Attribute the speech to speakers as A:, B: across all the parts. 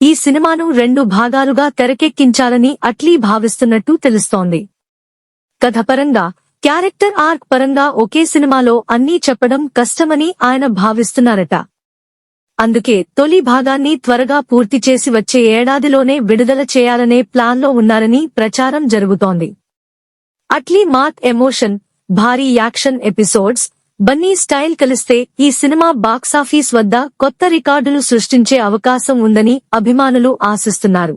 A: ఈ సినిమాను 2 భాగాలుగా తెరకెక్కించాలని అట్లీ భావిస్తున్నట్టు తెలుస్తోంది. కథపరంగా, క్యారెక్టర్ ఆర్క్ పరంగా ఒకే సినిమాలో అన్నీ చెప్పడం కష్టమని ఆయన భావిస్తున్నారట. అందుకే తొలి భాగాన్ని త్వరగా పూర్తి చేసి వచ్చే ఏడాదిలోనే విడుదల చేయాలనే ప్లాన్లో ఉన్నారని ప్రచారం జరుగుతోంది. అట్లీ మాత్ ఎమోషన్, భారీ యాక్షన్ ఎపిసోడ్స్, బన్నీ స్టైల్ కలిస్తే ఈ సినిమా బాక్సాఫీస్ వద్ద కొత్త రికార్డులు సృష్టించే అవకాశం ఉందని అభిమానులు ఆశిస్తున్నారు.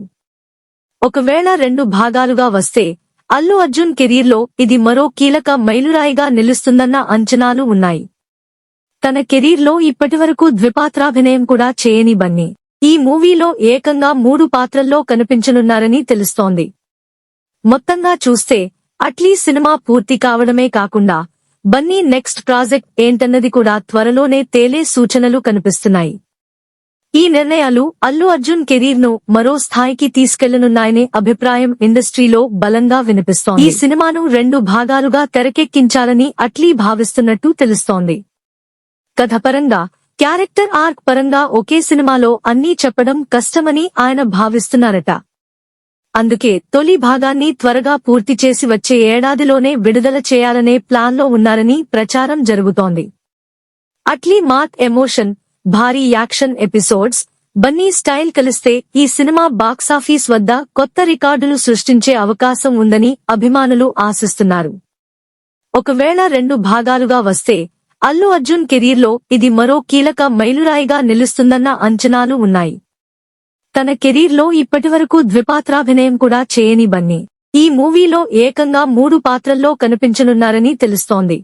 A: ఒకవేళ 2 భాగాలుగా వస్తే అల్లు అర్జున్ కెరీర్లో ఇది మరో కీలక మైలురాయిగా నిలుస్తుందన్న అంచనాలు ఉన్నాయి. తన కెరీర్లో ఇప్పటివరకు ద్విపాత్రాభినయం కూడా చేయని బన్నీ ఈ మూవీలో ఏకంగా 3 పాత్రల్లో కనిపించనున్నారని తెలుస్తోంది. మొత్తంగా చూస్తే అట్లీ సినిమా పూర్తి కావడమే కాకుండా బన్నీ నెక్స్ట్ ప్రాజెక్ట్ ఏంటన్నది కూడా త్వరలోనే తేలే సూచనలు కనిపిస్తున్నాయి. ఈ నిర్ణయాలు అల్లు అర్జున్ కెరీర్ను మరో స్థాయికి తీసుకెళ్లనున్నాయనే అభిప్రాయం ఇండస్ట్రీలో బలంగా వినిపిస్తోంది. ఈ సినిమాను 2 భాగాలుగా తెరకెక్కించాలని అట్లీ భావిస్తున్నట్టు తెలుస్తోంది. కథపరంగా, క్యారెక్టర్ ఆర్క్ పరంగా ఒకే సినిమాలో అన్నీ చెప్పడం కష్టమని ఆయన భావిస్తున్నారట. అందుకే తొలి భాగాన్ని త్వరగా పూర్తి చేసి వచ్చే ఏడాదిలోనే విడుదల చేయాలనే ప్లాన్లో ఉన్నారని ప్రచారం జరుగుతోంది. అట్లీ మాత్ ఎమోషన్, భారీ యాక్షన్ ఎపిసోడ్స్, బన్నీ స్టైల్ కలిస్తే ఈ సినిమా బాక్సాఫీస్ వద్ద కొత్త రికార్డులు సృష్టించే అవకాశం ఉందని అభిమానులు ఆశిస్తున్నారు. ఒకవేళ 2 భాగాలుగా వస్తే అల్లు అర్జున్ కెరీర్లో ఇది మరో కీలక మైలురాయిగా నిలుస్తుందన్న అంచనాలు ఉన్నాయి. తన కెరీర్లో ఇప్పటివరకు ద్విపాత్రాభినయం కూడా చేయని బన్నీ ఈ మూవీలో ఏకంగా 3 పాత్రల్లో కనిపించనున్నారని తెలుస్తోంది.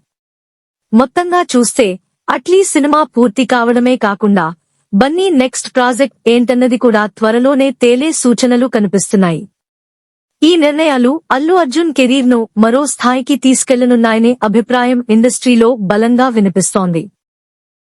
A: మొత్తంగా చూస్తే అట్లీ సినిమా పూర్తి కావడమే కాకుండా బన్నీ నెక్స్ట్ ప్రాజెక్ట్ ఏంటన్నది కూడా త్వరలోనే తేలే సూచనలు కనిపిస్తున్నాయి. ఈ నిర్ణయాలు అల్లు అర్జున్ కెరీర్ను మరో స్థాయికి తీసుకెళ్లనున్నాయనే అభిప్రాయం ఇండస్ట్రీలో బలంగా వినిపిస్తోంది.